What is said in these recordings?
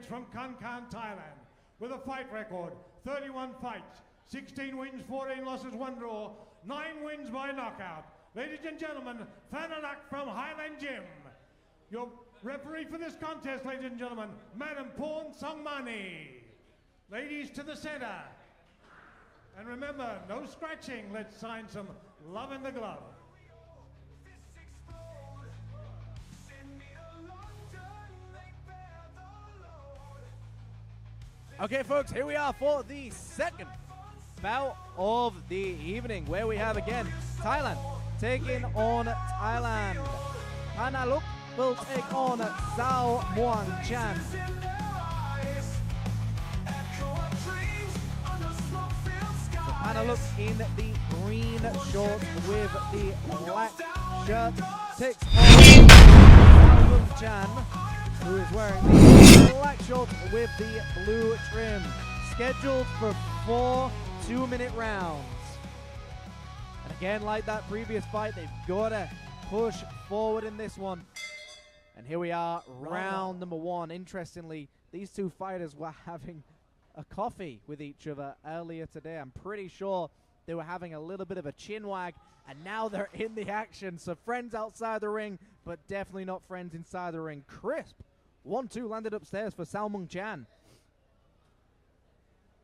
From Thailand, with a fight record, 31 fights, 16 wins, 14 losses, 1 draw, 9 wins by knockout. Ladies and gentlemen, Phanaluk from Highland Gym. Your referee for this contest, ladies and gentlemen, Madam Sakchamni. Ladies to the center. And remember, no scratching. Let's sign some love in the glove. Okay, folks, here we are for the second bout of the evening, where we have again Thailand taking on Thailand. Phanaluk will take on Saowmuangchan. So Phanaluk in the green shorts with the black shirt takes on Saowmuangchan, who is wearing the black shorts with the blue trim. Scheduled for 4 2-minute rounds. And again, like that previous fight, they've got to push forward in this one. And here we are, round number 1. Interestingly, these two fighters were having a coffee with each other earlier today. I'm pretty sure they were having a little bit of a chin wag, and now they're in the action. So friends outside the ring, but definitely not friends inside the ring. Crisp 1-2 landed upstairs for Saowmuangchan.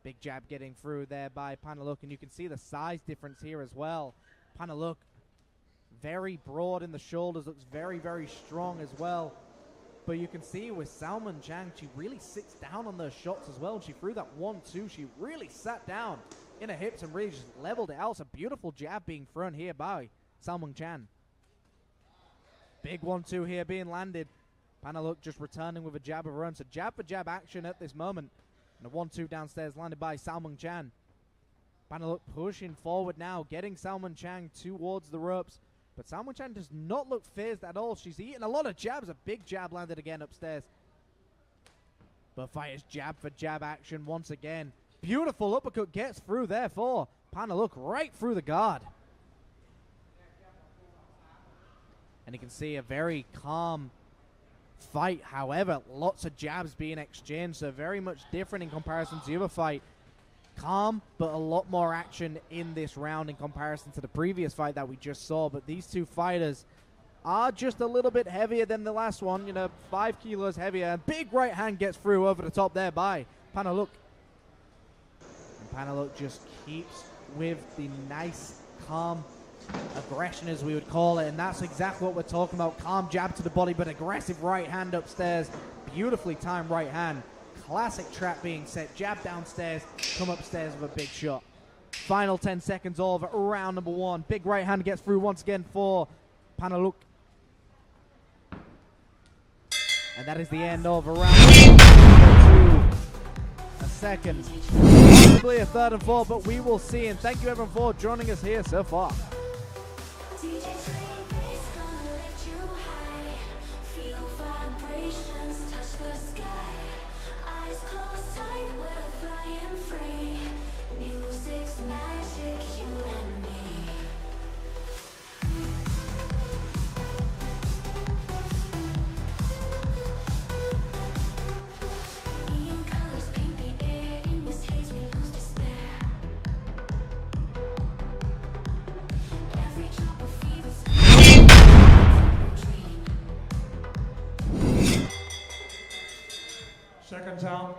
Big jab getting through there by Phanaluk, and you can see the size difference here as well. Phanaluk, very broad in the shoulders, looks very, very strong as well. But you can see with Saowmuangchan, she really sits down on those shots as well. And she threw that 1-2. She really sat down in her hips and really just leveled it out. It's a beautiful jab being thrown here by Saowmuangchan. Big 1-2 here being landed. Phanaluk just returning with a jab of her own. So jab for jab action at this moment. And a 1-2 downstairs landed by Saowmuangchan. Phanaluk pushing forward now, getting Saowmuangchan towards the ropes. But Saowmuangchan does not look phased at all. She's eating a lot of jabs. A big jab landed again upstairs. But fighters jab for jab action once again. Beautiful uppercut gets through there for Phanaluk, right through the guard. And you can see a very calm fight. However, lots of jabs being exchanged, so very much different in comparison to the other fight. Calm, but a lot more action in this round in comparison to the previous fight that we just saw. But these two fighters are just a little bit heavier than the last one, 5 kilos heavier. And big right hand gets through over the top there by Phanaluk. And Phanaluk just keeps with the nice, calm aggression, as we would call it, and that's exactly what we're talking about. Calm jab to the body, but aggressive right hand upstairs. Beautifully timed right hand. Classic trap being set. Jab downstairs, come upstairs with a big shot. Final 10 seconds of round number 1. Big right hand gets through once again for Phanaluk. And that is the end of round 2. A second, possibly a third and 4, but we will see. And thank you everyone for joining us here so far. Second sound.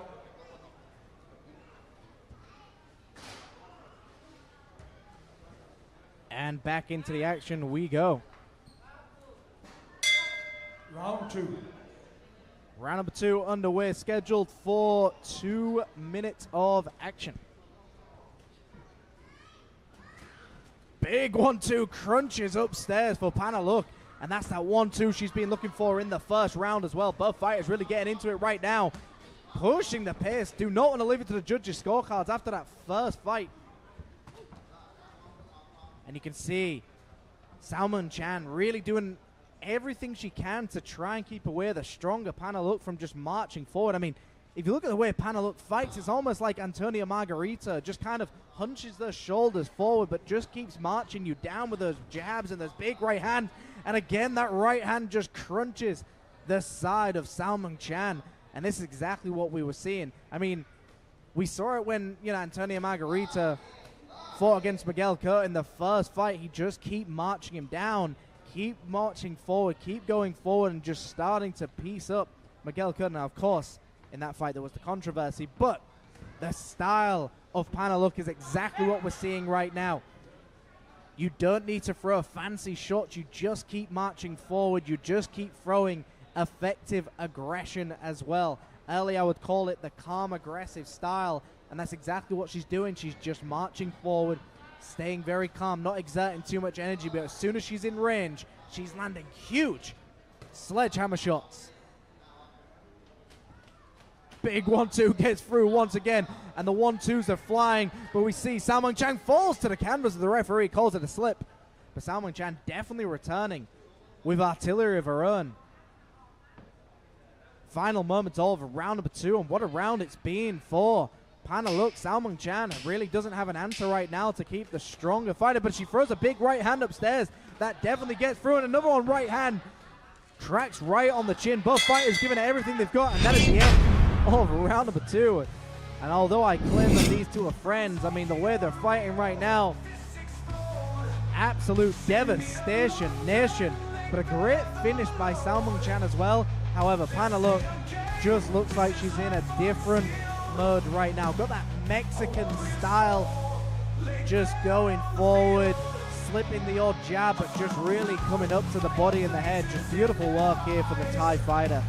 And back into the action we go. Round 2. Round number 2 underway, scheduled for 2 minutes of action. Big 1-2 crunches upstairs for Phanaluk. And that's that 1-2 she's been looking for in the first round as well. Both fighters really getting into it right now. Pushing the pace. Do not want to leave it to the judges' scorecards after that first fight. And you can see Saowmuangchan really doing everything she can to try and keep away the stronger Phanaluk from just marching forward. I mean, if you look at the way Phanaluk fights, it's almost like Antonia Margarita just kind of hunches those shoulders forward, but just keeps marching you down with those jabs and those big right hand. And again, that right hand just crunches the side of Saowmueangchan. And this is exactly what we were seeing. I mean, we saw it when, you know, Antonia Margarita fought against Miguel Cotto in the first fight. He just keep marching him down, keep marching forward, keep going forward, and just starting to piece up Miguel Cotto. Now, of course, in that fight there was the controversy, but the style of Phanaluk is exactly what we're seeing right now. You don't need to throw fancy shots. You just keep marching forward. You just keep throwing effective aggression as well. Earlier I would call it the calm, aggressive style, and that's exactly what she's doing. She's just marching forward, staying very calm, not exerting too much energy, but as soon as she's in range, she's landing huge sledgehammer shots. Big 1-2 gets through once again, and the 1-2s are flying, but we see Saowmueangchan falls to the canvas of the referee, calls it a slip. But Saowmueangchan definitely returning with artillery of her own. Final moments all of round number 2, and what a round it's been for Phanaluk. Saowmueangchan really doesn't have an answer right now to keep the stronger fighter, but she throws a big right hand upstairs. That definitely gets through, and another one right hand cracks right on the chin. Both fighters giving it everything they've got, and that is the end of round number 2. And although I claim that these two are friends, I mean, the way they're fighting right now, absolute devastation nation. But a great finish by Saowmueangchan as well. However, Phanaluk just looks like she's in a different mode right now. Got that Mexican style, just going forward, slipping the odd jab, but just really coming up to the body and the head. Just beautiful work here for the Thai fighter.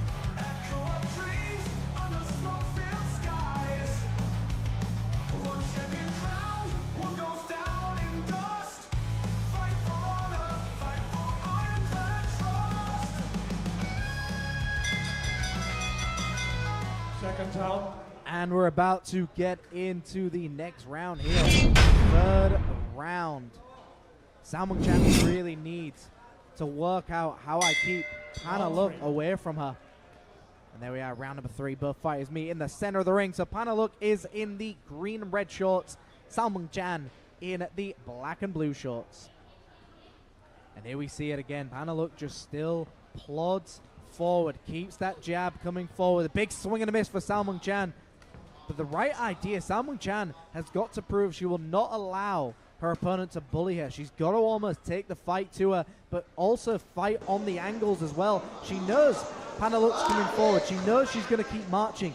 And we're about to get into the next round here. Third round. Saowmueangchan really needs to work out how I keep Phanaluk away from her. And there we are, round number 3. Both fighters meet in the center of the ring. So Phanaluk is in the green and red shorts. Saowmueangchan in the black and blue shorts. And here we see it again. Phanaluk just still plods forward, keeps that jab coming forward. A big swing and a miss for Saowmueangchan. But the right idea, Saowmueangchan has got to prove she will not allow her opponent to bully her. She's got to almost take the fight to her, but also fight on the angles as well. She knows Phanaluk's coming forward. She knows she's going to keep marching.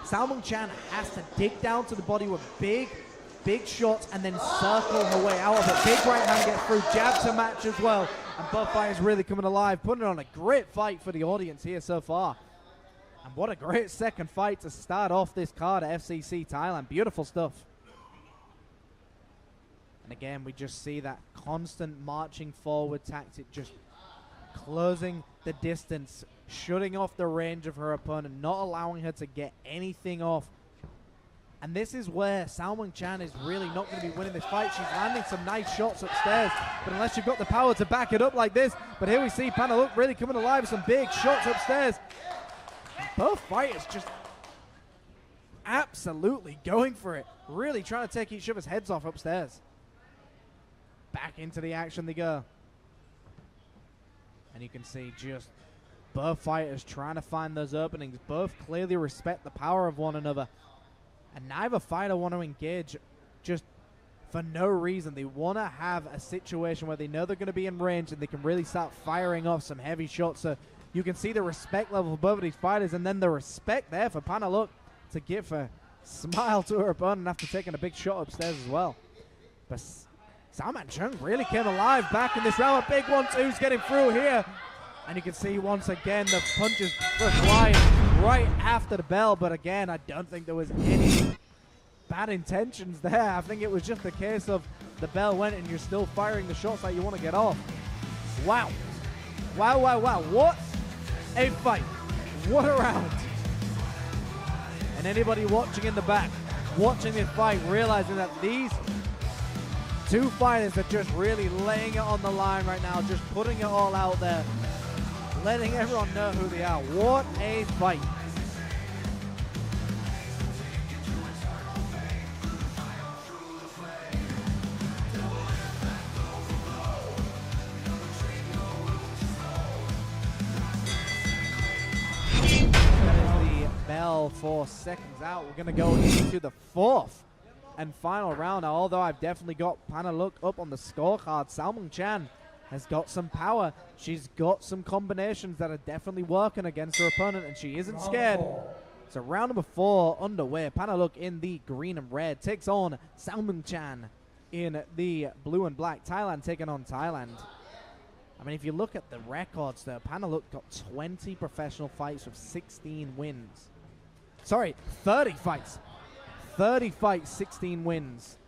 Saowmueangchan has to dig down to the body with big shots and then circle her way out of it. Big right hand gets through, jab to match as well. And both fighters really coming alive, putting on a great fight for the audience here so far. And what a great second fight to start off this card at FCC Thailand. Beautiful stuff. And again, we just see that constant marching forward tactic, just closing the distance, shutting off the range of her opponent, not allowing her to get anything off. And this is where Saowmueangchan is really not going to be winning this fight. She's landing some nice shots upstairs, but unless you've got the power to back it up like this. But here we see Phanaluk really coming alive with some big shots upstairs. Both fighters just absolutely going for it, really trying to take each other's heads off upstairs. Back into the action they go. And you can see just both fighters trying to find those openings. Both clearly respect the power of one another. And neither fighter want to engage just for no reason. They want to have a situation where they know they're going to be in range and they can really start firing off some heavy shots. So you can see the respect level for both of these fighters, and then the respect there for Phanaluk to give a smile to her opponent after taking a big shot upstairs as well. But Saowmueangchan really came alive back in this round. A big 1-2's getting through here. And you can see once again the punches were flying right after the bell. But again, I don't think there was any bad intentions there. I think it was just a case of the bell went and you're still firing the shots that you want to get off. Wow. Wow, wow, wow. What a fight. What a round. And anybody watching in the back, watching this fight, realizing that these two fighters are just really laying it on the line right now, just putting it all out there. letting everyone know who they are. What a fight. Bell for seconds out. We're going to go into the fourth and final round. Now, although I've definitely got Phanaluk up on the scorecard, Saowmueangchan has got some power. She's got some combinations that are definitely working against her opponent, and she isn't scared. So round number 4 underway. Phanaluk in the green and red takes on Saowmueangchan in the blue and black. Thailand taking on Thailand. I mean, if you look at the records there, Phanaluk got 20 professional fights with 16 wins. Sorry, 30 fights. 30 fights, 16 wins.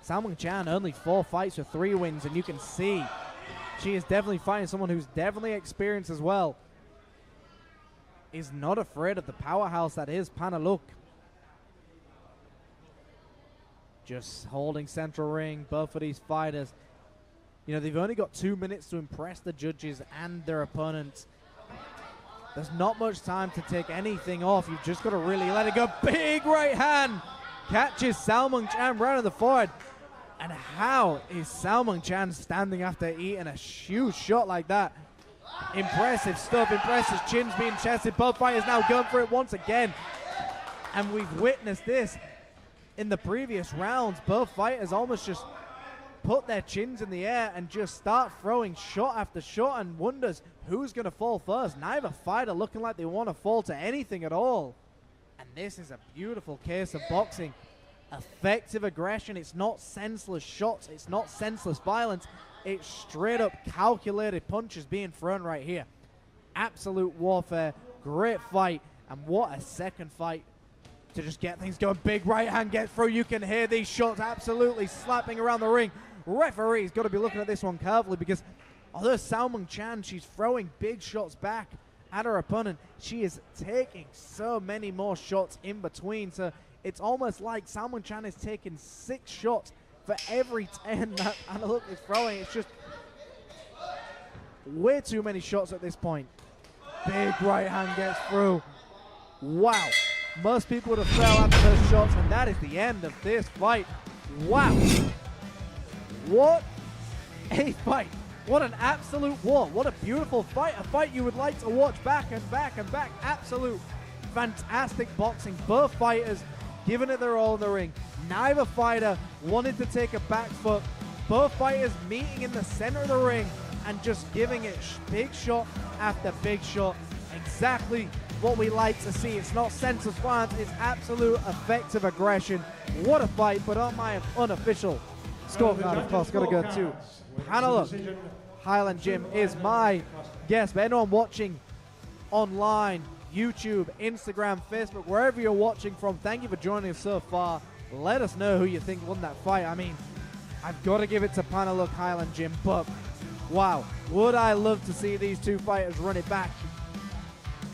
Saowmueangchan only 4 fights with 3 wins, and you can see she is definitely fighting someone who's definitely experienced as well. Is not afraid of the powerhouse that is Phanaluk. Just holding central ring, both of these fighters. You know, they've only got 2 minutes to impress the judges and their opponents. There's not much time to take anything off. You've just got to really let it go. Big right hand catches Saowmueangchan right on the forehead. And how is Saowmueangchan standing after eating a huge shot like that? Impressive stuff. Impressive. Chin's being chested. Both fighters now going for it once again. And we've witnessed this in the previous rounds. Both fighters almost just put their chins in the air and just start throwing shot after shot, and wonders who's going to fall first. Neither fighter looking like they want to fall to anything at all. And this is a beautiful case of boxing. Effective aggression. It's not senseless shots. It's not senseless violence. It's straight up calculated punches being thrown right here. Absolute warfare. Great fight. And what a second fight to just get things going. Big right hand gets through. You can hear these shots absolutely slapping around the ring. Referee's got to be looking at this one carefully, because although Saowmueangchan, she's throwing big shots back at her opponent, she is taking so many more shots in between. So it's almost like Saowmueangchan is taking 6 shots for every 10 that Phanaluk is throwing. It's just way too many shots at this point. Big right hand gets through. Wow. Most people would have fell after those shots, and that is the end of this fight. Wow. What a fight. What an absolute war. What a beautiful fight. A fight you would like to watch back and back and back. Absolute fantastic boxing. Both fighters giving it their all in the ring. Neither fighter wanted to take a back foot. Both fighters meeting in the center of the ring and just giving it big shot after big shot. Exactly what we like to see. It's not senseless violence. It's absolute effective aggression. What a fight. But on my unofficial scorecard, of course, got to go to Phanaluk Highland Gym is my guest. But anyone watching online, YouTube, Instagram, Facebook, wherever you're watching from, thank you for joining us so far. Let us know who you think won that fight. I mean, I've got to give it to Phanaluk Highland Gym, but wow, would I love to see these two fighters run it back?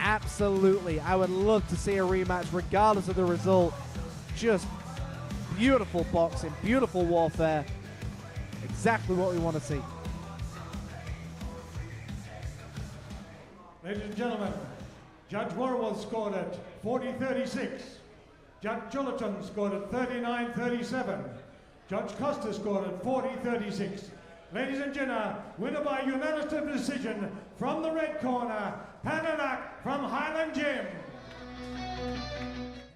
Absolutely. I would love to see a rematch regardless of the result. Just beautiful boxing, beautiful warfare. Exactly what we want to see. Ladies and gentlemen, Judge Warwell scored at 40-36. Judge Jullerton scored at 39-37. Judge Costa scored at 40-36. Ladies and gentlemen, winner by unanimous decision from the red corner, Phanaluk from Highland Gym.